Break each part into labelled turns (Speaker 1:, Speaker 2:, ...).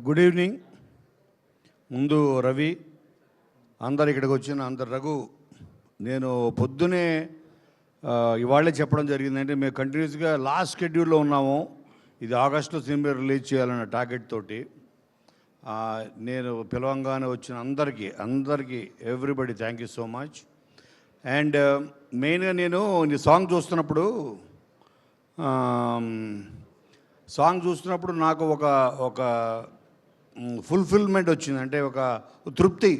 Speaker 1: Good evening. ముందు రవి, అందరు ఇక్కడికి వచ్చిన అందరు, రఘు, నేను పొద్దునే ఇవాళే చెప్పడం జరిగిందంటే మేము కంటిన్యూస్గా లాస్ట్ షెడ్యూల్లో ఉన్నాము. ఇది ఆగస్టులో సినిమా రిలీజ్ చేయాలన్న టార్గెట్ తోటి నేను పిలవంగానే వచ్చిన అందరికీ everybody thank you so much. And మెయిన్గా నేను ఈ సాంగ్ చూస్తున్నప్పుడు నాకు ఒక ఫుల్ఫిల్మెంట్ వచ్చింది. అంటే ఒక తృప్తి.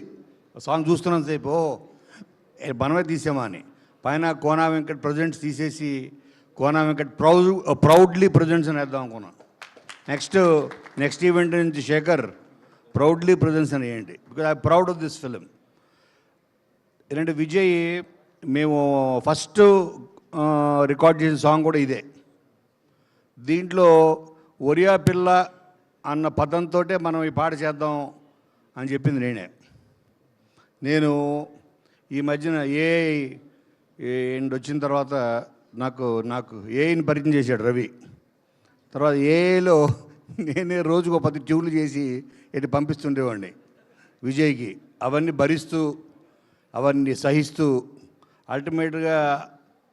Speaker 1: సాంగ్ చూస్తున్నంతసేపు మనమే తీసామా అని. పైన కోనా వెంకట్ ప్రజెంట్స్ తీసేసి కోనా వెంకట్ ప్రౌడ్లీ ప్రజెంట్స్ అని వేద్దాం అనుకున్నాను. నెక్స్ట్ ఈవెంట్ నుంచి శేఖర్ ప్రౌడ్లీ ప్రజెంట్స్ అని వేయండి, because I proud of this film. ఏంటంటే విజయ్, మేము ఫస్ట్ రికార్డ్ చేసిన సాంగ్ కూడా ఇదే. దీంట్లో ఒరియా పిల్ల అన్న పదంతో మనం ఈ పాట చేద్దాం అని చెప్పింది నేను ఈ మధ్యన ఏఐ వచ్చిన తర్వాత నాకు ఏఐని పరిచయం చేశాడు రవి. తర్వాత ఏఐలో నేనే రోజుకు 10 ట్యూన్లు చేసి ఇటు పంపిస్తుండేవాడిని విజయ్కి. అవన్నీ భరిస్తూ అవన్నీ సహిస్తూ అల్టిమేట్గా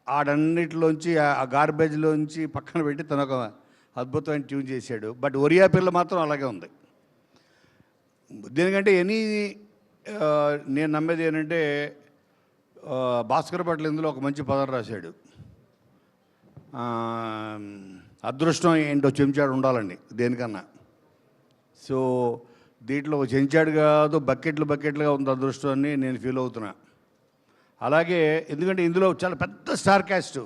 Speaker 1: ఆడన్నిటిలోంచి ఆ గార్బేజ్లోంచి పక్కన పెట్టి తను ఒక అద్భుతమైన ట్యూన్ చేశాడు. బట్ ఒరియా పిల్ల మాత్రం అలాగే ఉంది. దేనికంటే నేను నమ్మేది ఏంటంటే భాస్కర్ పట్ల ఇందులో ఒక మంచి పదం రాశాడు. అదృష్టం ఏంటో చెంచాడు ఉండాలండి దేనికన్నా. సో దీంట్లో ఒక చెంచాడు కాదు, బకెట్లుగా ఉంది అదృష్టం అని నేను ఫీల్ అవుతున్నా. అలాగే ఎందుకంటే ఇందులో చాలా పెద్ద స్టార్ క్యాస్ట్.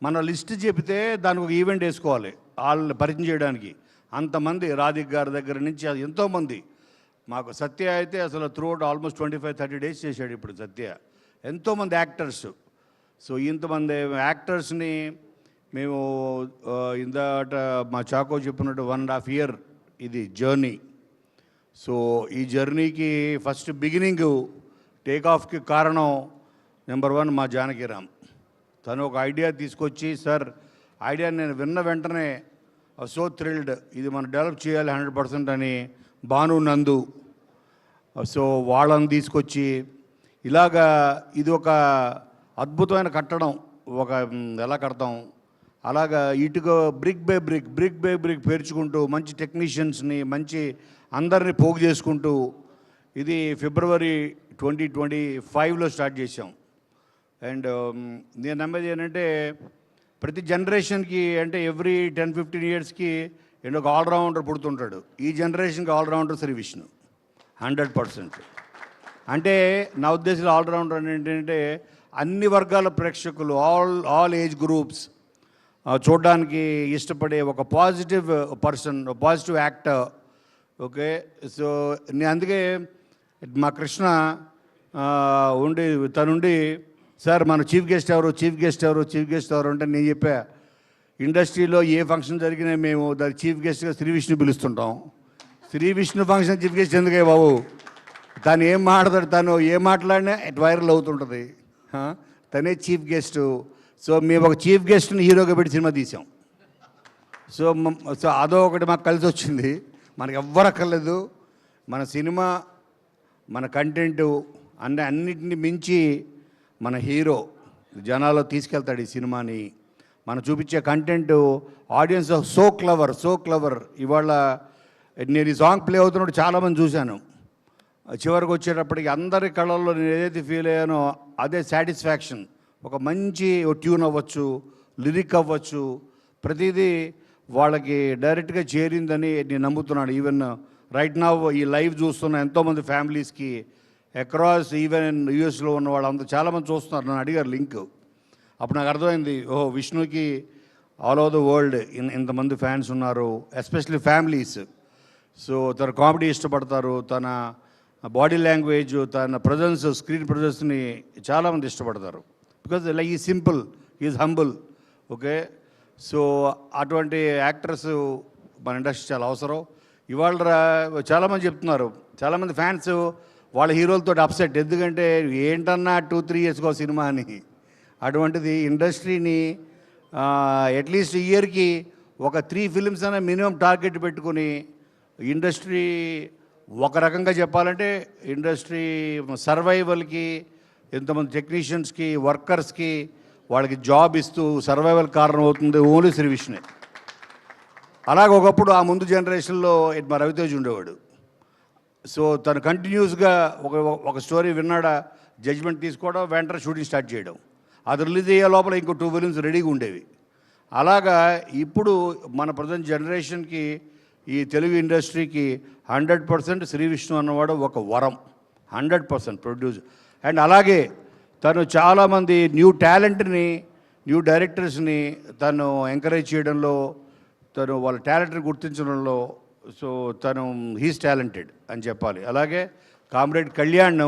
Speaker 1: మన లిస్ట్ చెబితే దానికి ఒక ఈవెంట్ వేసుకోవాలి వాళ్ళని పరిచయం చేయడానికి. అంతమంది రాధిక్ గారి దగ్గర నుంచి ఎంతోమంది. మాకు సత్య అయితే అసలు త్రూఅవుట్ ఆల్మోస్ట్ 25-30 డేస్ చేశాడు ఇప్పుడు సత్య. ఎంతోమంది యాక్టర్స్. సో ఇంతమంది యాక్టర్స్ని మేము ఇందాట మా చాకో చెప్పినట్టు 1.5 year ఇది జర్నీ. సో ఈ జర్నీకి ఫస్ట్ బిగినింగ్ టేక్ ఆఫ్కి కారణం నెంబర్ 1 మా జానకిరామ్. తను ఒక ఐడియా తీసుకొచ్చి, సార్ ఐడియా నేను విన్న వెంటనే సో థ్రిల్డ్, ఇది మనం డెవలప్ చేయాలి 100% అని భాను నందు, సో వాళ్ళని తీసుకొచ్చి ఇలాగా ఇది ఒక అద్భుతమైన కట్టడం. ఎలా కడతాం అలాగా ఇటుక బ్రిక్ బై బ్రిక్ పేర్చుకుంటూ మంచి టెక్నీషియన్స్ని మంచి అందరినీ పోగు చేసుకుంటూ ఇది February 2025లో స్టార్ట్ చేసాం. అండ్ నేను నమ్మేది ఏంటంటే ప్రతి జనరేషన్కి అంటే ఎవ్రీ 10-15 yearsకి ఒక ఆల్రౌండర్ పుడుతుంటాడు. ఈ జనరేషన్కి ఆల్రౌండర్ శ్రీ విష్ణు 100%. అంటే నా ఉద్దేశంలో ఆల్రౌండర్ ఏంటంటే అన్ని వర్గాల ప్రేక్షకులు, ఆల్ ఏజ్ గ్రూప్స్ చూడడానికి ఇష్టపడే ఒక positive person, positive actor. Okay, so నేను అందుకే మా కృష్ణ తనుండి, సార్ మన చీఫ్ గెస్ట్ ఎవరు అంటే నేను చెప్పా, ఇండస్ట్రీలో ఏ ఫంక్షన్ జరిగినా మేము దాని చీఫ్ గెస్ట్గా శ్రీ విష్ణు పిలుస్తుంటాం. Shri Vishnu function chief guest ఎందుకే బాబు? తను ఏం మాట్లాడతాడు, తను ఏం మాట్లాడినా వైరల్ అవుతుంటుంది. తనే చీఫ్ గెస్టు. సో మేము ఒక చీఫ్ గెస్ట్ని హీరోగా పెట్టి సినిమా తీసాం. సో అదో ఒకటి మాకు కలిసి వచ్చింది. మనకు ఎవ్వరు అక్కర్లేదు. మన సినిమా, మన కంటెంటు అన్నిటిని మించి మన హీరో జనాల్లో తీసుకెళ్తాడు ఈ సినిమాని. మనం చూపించే కంటెంట్ ఆడియన్స్ సో క్లవర్. ఇవాళ నేను ఈ సాంగ్ ప్లే అవుతున్నప్పుడు చాలామంది చూశాను. చివరికి వచ్చేటప్పటికి అందరి కళల్లో నేను ఏదైతే ఫీల్ అయ్యానో అదే సాటిస్ఫాక్షన్. ఒక మంచి ట్యూన్ అవ్వచ్చు, లిరిక్ అవ్వచ్చు, ప్రతిదీ వాళ్ళకి డైరెక్ట్గా చేరిందని నేను నమ్ముతున్నాను. ఈవెన్ రైట్ నౌ ఈ లైవ్ చూస్తున్న ఎంతోమంది ఫ్యామిలీస్కి అక్రాస్ ఈవెన్ యూఎస్లో ఉన్న వాళ్ళందరూ చాలామంది చూస్తున్నారు. నన్ను అడిగారు లింక్. అప్పుడు నాకు అర్థమైంది, విష్ణుకి ఆల్ ఓవర్ ద వరల్డ్ ఇంతమంది ఫ్యాన్స్ ఉన్నారు, ఎస్పెషల్లీ ఫ్యామిలీస్. సో తన కామెడీ ఇష్టపడతారు, తన బాడీ లాంగ్వేజ్, తన ప్రజెన్స్, స్క్రీన్ ప్రజెన్స్ని చాలామంది ఇష్టపడతారు. బికాజ్ లైక్ ఈ simple, is humble. Okay, so అటువంటి యాక్టర్స్ మన ఇండస్ట్రీ చాలా అవసరం. ఇవాళ చాలామంది చెప్తున్నారు, చాలామంది ఫ్యాన్స్ వాళ్ళ హీరోలతో అప్సెట్. ఎందుకంటే ఏంటన్నా 2-3 yearsకో సినిమా అని. అటువంటిది ఇండస్ట్రీని అట్లీస్ట్ ఇయర్కి ఒక 3 films అయినా మినిమం టార్గెట్ పెట్టుకుని ఇండస్ట్రీ ఒక రకంగా చెప్పాలంటే ఇండస్ట్రీ సర్వైవల్కి ఎంతమంది టెక్నీషియన్స్కి వర్కర్స్కి వాళ్ళకి జాబ్ ఇస్తూ సర్వైవల్ కారణం అవుతుంది ఓన్లీ శ్రీ విష్ణునే. అలాగే ఒకప్పుడు ఆ ముందు జనరేషన్లో మా రవితేజ్ ఉండేవాడు. సో తను కంటిన్యూస్గా ఒక స్టోరీ విన్నాడా జడ్జ్మెంట్ తీసుకోవడం, వెంటనే షూటింగ్ స్టార్ట్ చేయడం, అది రిలీజ్ అయ్యే లోపల ఇంకో 2 ఫిలిమ్స్ రెడీగా ఉండేవి. అలాగా ఇప్పుడు మన ప్రజెంట్ జనరేషన్కి ఈ తెలుగు ఇండస్ట్రీకి 100% శ్రీ విష్ణు అన్నవాడు ఒక వరం. 100% ప్రొడ్యూస్. అండ్ అలాగే తను చాలామంది న్యూ టాలెంట్ని, న్యూ డైరెక్టర్స్ని తను ఎంకరేజ్ చేయడంలో, తను వాళ్ళ టాలెంట్ని గుర్తించడంలో, సో తను హీస్ టాలెంటెడ్ అని చెప్పాలి. అలాగే కామ్రేడ్ కళ్యాణ్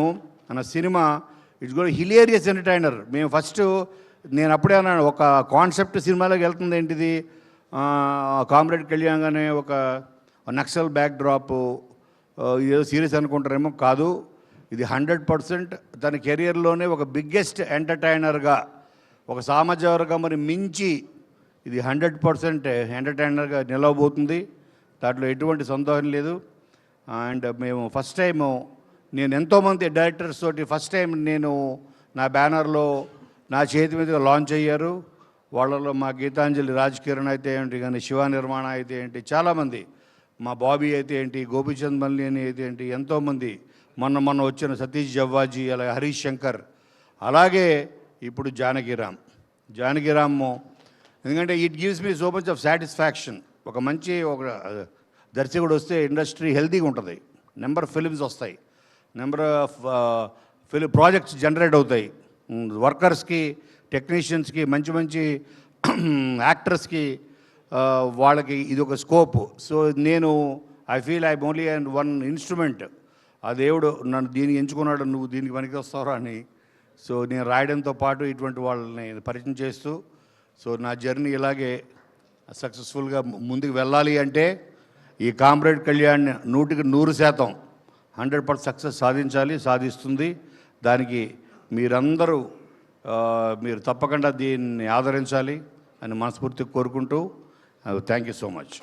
Speaker 1: అన్న cinema it's go hilarious entertainer. మేము ఫస్ట్ నేను అప్పుడే అన్నాను, ఒక కాన్సెప్ట్ సినిమాలోకి వెళ్తుంది ఏంటిది, కామ్రేడ్ కళ్యాణ్ అనే ఒక నక్సల్ బ్యాక్ డ్రాప్, ఏదో సీరియస్ అనుకుంటారేమో, కాదు, ఇది 100% తన కెరియర్లోనే ఒక బిగ్గెస్ట్ ఎంటర్టైనర్గా, ఒక సామాజిక వర్గంని మించి ఇది 100% ఎంటర్టైనర్గా నిలవబోతుంది. దాంట్లో ఎటువంటి సందేహం లేదు. అండ్ మేము ఫస్ట్ టైము, నేను ఎంతోమంది డైరెక్టర్స్ తోటి ఫస్ట్ టైం నేను నా బ్యానర్లో నా చేతి మీదుగా లాంచ్ అయ్యారు. వాళ్ళలో మా గీతాంజలి రాజ్ కిరణ్ అయితే ఏంటి, కానీ శివ నిర్మాణ అయితే ఏంటి, చాలామంది, మా బాబీ అయితే ఏంటి, గోపీచంద్ మల్లిని అయితే ఏంటి, ఎంతోమంది, మొన్న వచ్చిన సతీష్ జవ్వాజీ, అలాగే హరీష్ శంకర్, అలాగే ఇప్పుడు జానకిరామ్. ఎందుకంటే it gives me so much of satisfaction. ఒక మంచి దర్శకుడు వస్తే ఇండస్ట్రీ హెల్తీగా ఉంటుంది, నెంబర్ ఆఫ్ ఫిలిమ్స్ వస్తాయి, నెంబర్ ఆఫ్ ప్రాజెక్ట్స్ జనరేట్ అవుతాయి, వర్కర్స్కి, టెక్నీషియన్స్కి, మంచి యాక్టర్స్కి, వాళ్ళకి ఇది ఒక స్కోప్. సో నేను I feel I only and one instrument. ఆ దేవుడు నన్ను దీనికి ఎంచుకున్నాడు, నువ్వు దీనికి పనికి వస్తావు అని. సో నేను రాయడంతో పాటు ఇటువంటి వాళ్ళని పరిచయం చేస్తూ, సో నా జర్నీ ఇలాగే సక్సెస్ఫుల్గా ముందుకు వెళ్ళాలి అంటే ఈ కామ్రేడ్ కళ్యాణ్ 100% 100% సక్సెస్ సాధిస్తుంది. దానికి మీరందరూ మీరు తప్పకుండా దీన్ని ఆదరించాలి అని మనస్ఫూర్తిగా కోరుకుంటూ థ్యాంక్ యూ సో మచ్.